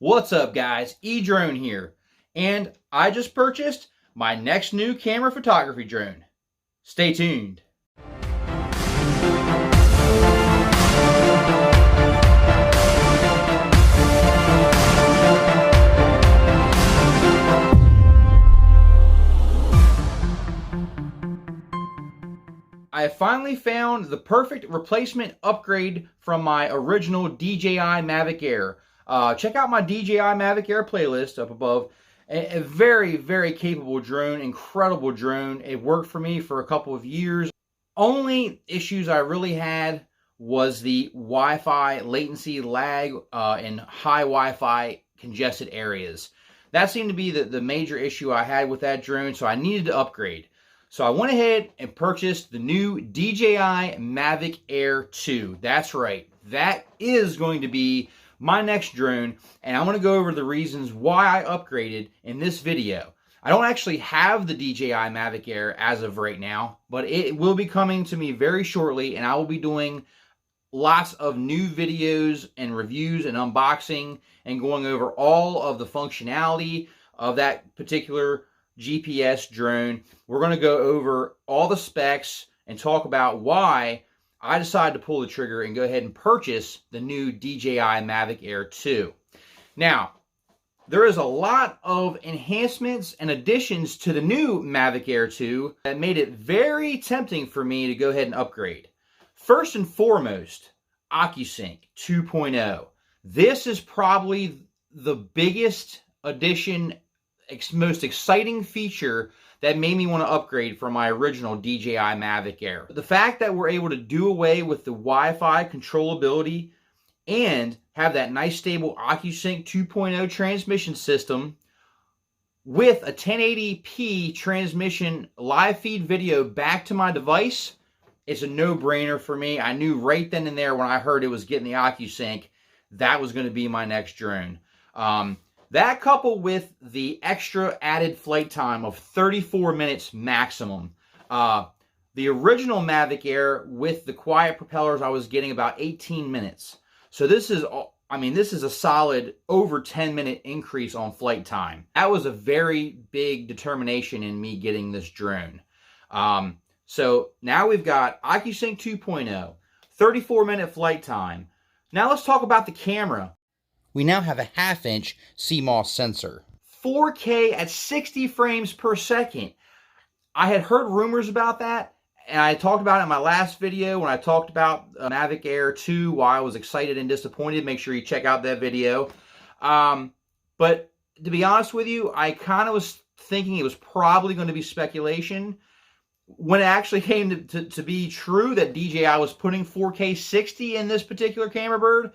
What's up, guys? eDrone here, and I just purchased my next new camera photography drone. Stay tuned. I finally found the perfect replacement upgrade from my original DJI Mavic Air. Check out my DJI Mavic Air playlist up above. A very, very capable drone, incredible drone. It worked for me for a couple of years. Only issues I really had was the Wi-Fi latency lag in high Wi-Fi congested areas. That seemed to be the major issue I had with that drone, so I needed to upgrade. So I went ahead and purchased the new DJI Mavic Air 2. That's right. That is going to be my next drone, and I'm going to go over the reasons why I upgraded in this video. I don't actually have the DJI Mavic Air as of right now, but it will be coming to me very shortly, and I will be doing lots of new videos and reviews and unboxing and going over all of the functionality of that particular GPS drone. We're going to go over all the specs and talk about why I decided to pull the trigger and go ahead and purchase the new DJI Mavic Air 2. Now, there is a lot of enhancements and additions to the new Mavic Air 2 that made it very tempting for me to go ahead and upgrade. First and foremost, OcuSync 2.0. This is probably the biggest addition, most exciting feature that made me want to upgrade from my original DJI Mavic Air. The fact that we're able to do away with the Wi-Fi controllability and have that nice stable OcuSync 2.0 transmission system with a 1080p transmission live feed video back to my device, it's a no-brainer for me. I knew right then and there when I heard it was getting the OcuSync, that was going to be my next drone. That coupled with the extra added flight time of 34 minutes maximum. The original Mavic Air with the quiet propellers, I was getting about 18 minutes. So this is a solid over 10-minute increase on flight time. That was a very big determination in me getting this drone. So now we've got OcuSync 2.0, 34-minute flight time. Now let's talk about the camera. We now have a 1/2-inch CMOS sensor. 4K at 60 frames per second. I had heard rumors about that, and I talked about it in my last video when I talked about Mavic Air 2, why I was excited and disappointed. Make sure you check out that video. But to be honest with you, I kind of was thinking it was probably going to be speculation. When it actually came to be true that DJI was putting 4K 60 in this particular camera bird,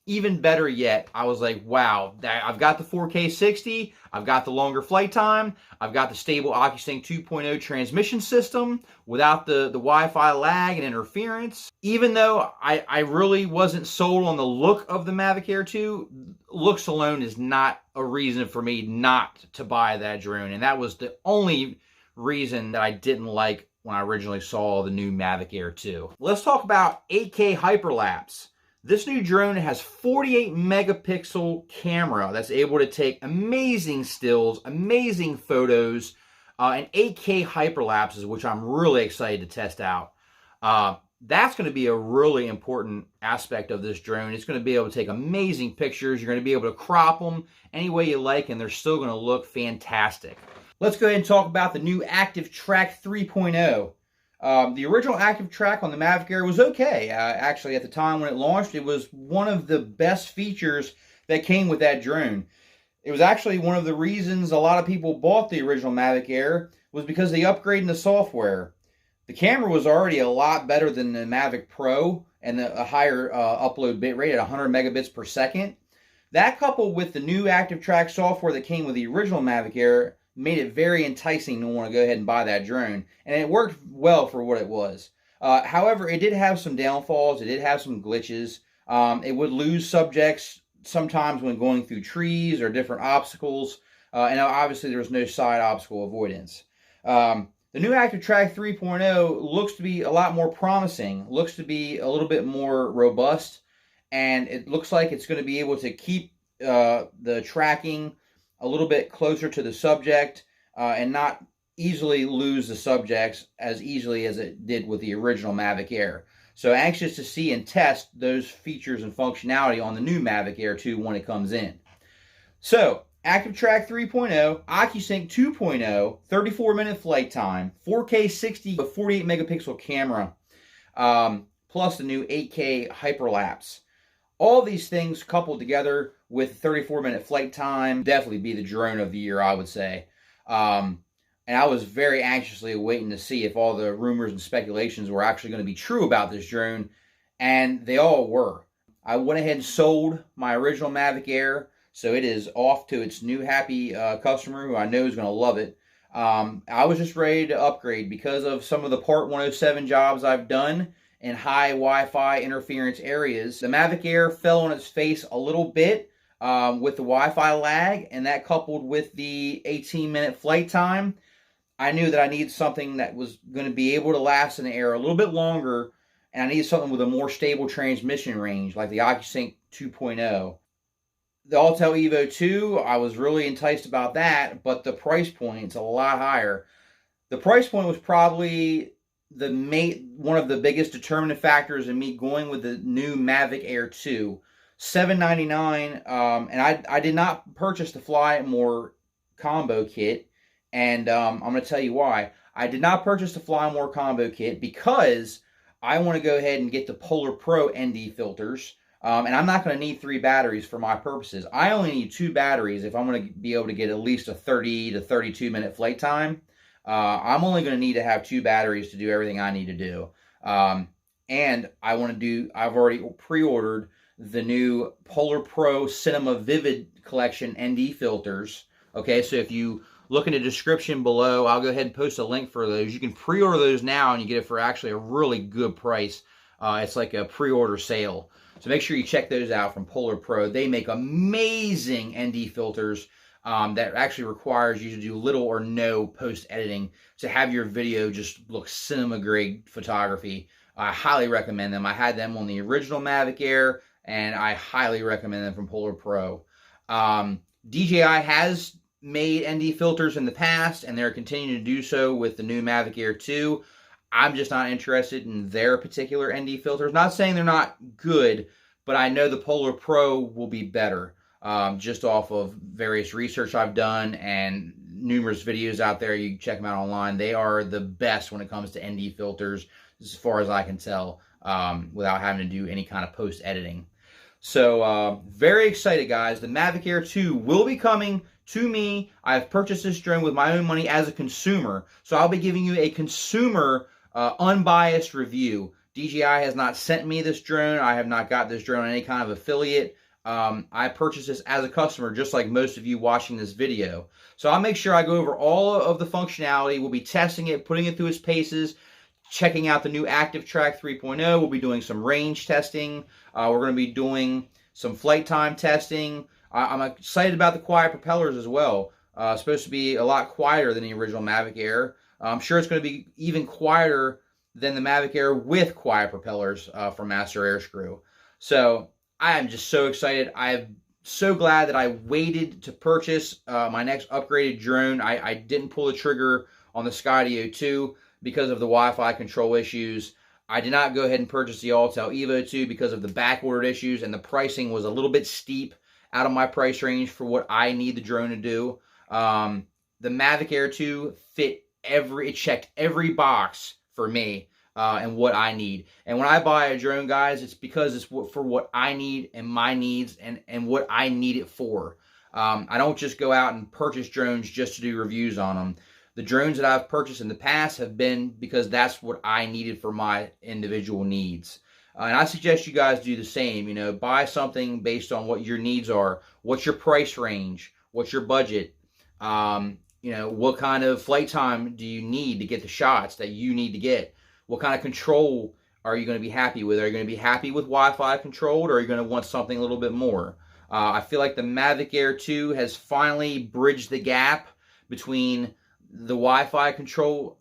even better yet, I was like, wow, I've got the 4K 60, I've got the longer flight time, I've got the stable OcuSync 2.0 transmission system without the Wi-Fi lag and interference. Even though I really wasn't sold on the look of the Mavic Air 2, looks alone is not a reason for me not to buy that drone. And that was the only reason that I didn't like when I originally saw the new Mavic Air 2. Let's talk about 8K hyperlapse. This new drone has 48 megapixel camera that's able to take amazing stills, amazing photos, and 8K hyperlapses, which I'm really excited to test out. That's going to be a really important aspect of this drone. It's going to be able to take amazing pictures. You're going to be able to crop them any way you like, and they're still going to look fantastic. Let's go ahead and talk about the new Active Track 3.0. The original Active Track on the Mavic Air was okay. Actually, at the time when it launched, it was one of the best features that came with that drone. It was actually one of the reasons a lot of people bought the original Mavic Air was because they upgraded the software. The camera was already a lot better than the Mavic Pro and a higher upload bitrate at 100 megabits per second. That coupled with the new Active Track software that came with the original Mavic Air made it very enticing to want to go ahead and buy that drone. And it worked well for what it was. However, it did have some downfalls. It did have some glitches. It would lose subjects sometimes when going through trees or different obstacles. And obviously there was no side obstacle avoidance. The new Active Track 3.0 looks to be a lot more promising. Looks to be a little bit more robust. And it looks like it's going to be able to keep the tracking a little bit closer to the subject and not easily lose the subjects as easily as it did with the original Mavic Air. So anxious to see and test those features and functionality on the new Mavic Air 2 when it comes in. So, ActiveTrack 3.0, OcuSync 2.0, 34-minute flight time, 4K 60 with 48 megapixel camera, plus the new 8K hyperlapse. All these things coupled together with 34-minute flight time, definitely be the drone of the year, I would say. And I was very anxiously waiting to see if all the rumors and speculations were actually going to be true about this drone, and they all were. I went ahead and sold my original Mavic Air, so it is off to its new happy customer who I know is going to love it. I was just ready to upgrade because of some of the Part 107 jobs I've done in high Wi-Fi interference areas. The Mavic Air fell on its face a little bit with the Wi-Fi lag, and that coupled with the 18-minute flight time, I knew that I needed something that was going to be able to last in the air a little bit longer, and I needed something with a more stable transmission range like the OcuSync 2.0. The Autel Evo 2, I was really enticed about that, but the price point is a lot higher. The price point was probably one of the biggest determinant factors in me going with the new Mavic Air 2. $799, and I did not purchase the Fly More combo kit, and I'm going to tell you why. I did not purchase the Fly More combo kit because I want to go ahead and get the Polar Pro ND filters. And I'm not going to need 3 batteries for my purposes. I only need 2 batteries if I'm going to be able to get at least a 30 to 32 minute flight time. I'm only going to need to have 2 batteries to do everything I need to do. And I've already pre-ordered the new Polar Pro Cinema Vivid Collection ND filters. Okay, so if you look in the description below, I'll go ahead and post a link for those. You can pre-order those now and you get it for actually a really good price. It's like a pre-order sale. So make sure you check those out from Polar Pro. They make amazing ND filters that actually requires you to do little or no post-editing to have your video just look cinema-grade photography. I highly recommend them. I had them on the original Mavic Air, and I highly recommend them from Polar Pro. DJI has made ND filters in the past, and they're continuing to do so with the new Mavic Air 2. I'm just not interested in their particular ND filters. Not saying they're not good, but I know the Polar Pro will be better. Just off of various research I've done and numerous videos out there. You can check them out online. They are the best when it comes to ND filters, as far as I can tell, without having to do any kind of post-editing. So, very excited, guys. The Mavic Air 2 will be coming to me. I've purchased this drone with my own money as a consumer, so I'll be giving you a consumer unbiased review. DJI has not sent me this drone. I have not got this drone on any kind of affiliate. I purchased this as a customer, just like most of you watching this video. So I'll make sure I go over all of the functionality. We'll be testing it, putting it through its paces, checking out the new ActiveTrack 3.0. We'll be doing some range testing. We're going to be doing some flight time testing. I'm excited about the quiet propellers as well. It's supposed to be a lot quieter than the original Mavic Air. I'm sure it's going to be even quieter than the Mavic Air with quiet propellers from Master Airscrew. So I am just so excited. I'm so glad that I waited to purchase my next upgraded drone. I didn't pull the trigger on the Skydio 2 because of the Wi-Fi control issues. I did not go ahead and purchase the Autel Evo 2 because of the back-ordered issues, and the pricing was a little bit steep out of my price range for what I need the drone to do. The Mavic Air 2 it checked every box for me and what I need. And when I buy a drone, guys, it's because it's for what I need and my needs and what I need it for. I don't just go out and purchase drones just to do reviews on them. The drones that I've purchased in the past have been because that's what I needed for my individual needs. And I suggest you guys do the same. You know, buy something based on what your needs are. What's your price range? What's your budget? You know, what kind of flight time do you need to get the shots that you need to get? What kind of control are you going to be happy with? Are you going to be happy with Wi-Fi controlled, or are you going to want something a little bit more? I feel like the Mavic Air 2 has finally bridged the gap between the Wi-Fi control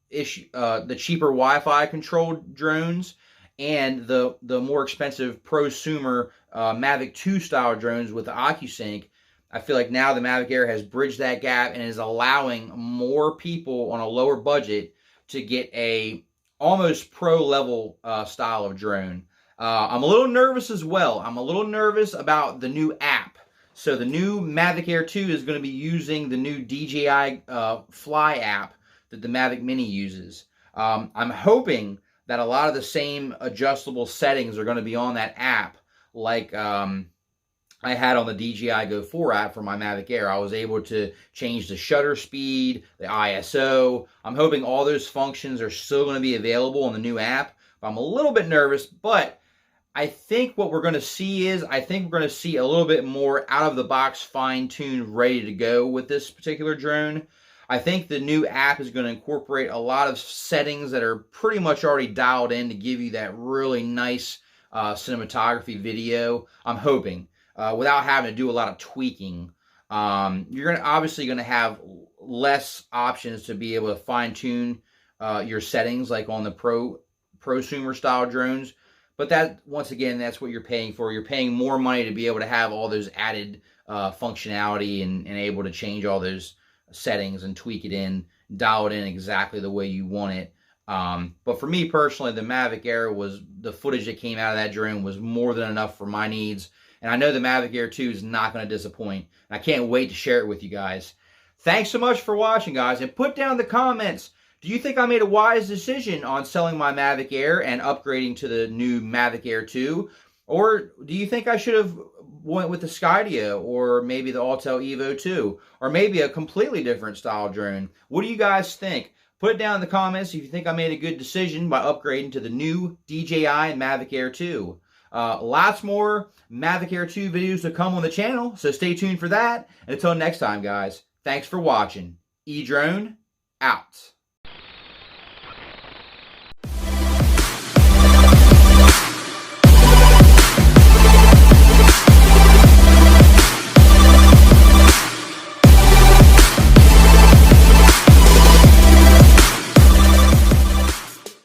issue, the cheaper Wi-Fi controlled drones, and the more expensive prosumer Mavic 2 style drones with the OcuSync. I feel like now the Mavic Air has bridged that gap and is allowing more people on a lower budget to get a almost pro level style of drone. I'm a little nervous as well. I'm a little nervous about the new app. So the new Mavic Air 2 is going to be using the new DJI Fly app that the Mavic Mini uses. I'm hoping that a lot of the same adjustable settings are going to be on that app, like I had on the DJI Go 4 app for my Mavic Air. I was able to change the shutter speed, the ISO. I'm hoping all those functions are still going to be available on the new app. I'm a little bit nervous, but I think what we're going to see is, I think we're going to see a little bit more out-of-the-box, fine-tuned, ready to go with this particular drone. I think the new app is going to incorporate a lot of settings that are pretty much already dialed in to give you that really nice cinematography video. I'm hoping, without having to do a lot of tweaking. You're obviously going to have less options to be able to fine-tune your settings, like on the prosumer style drones. But that, once again, that's what you're paying for. You're paying more money to be able to have all those added functionality and able to change all those settings and tweak it in, dial it in exactly the way you want it. But for me personally, the Mavic Air the footage that came out of that drone was more than enough for my needs. And I know the Mavic Air 2 is not going to disappoint. I can't wait to share it with you guys. Thanks so much for watching, guys. And put down in the comments, do you think I made a wise decision on selling my Mavic Air and upgrading to the new Mavic Air 2? Or do you think I should have went with the Skydio or maybe the Autel Evo 2? Or maybe a completely different style drone? What do you guys think? Put it down in the comments if you think I made a good decision by upgrading to the new DJI Mavic Air 2. Lots more Mavic Air 2 videos to come on the channel, so stay tuned for that. And until next time, guys, thanks for watching. eDrone, out.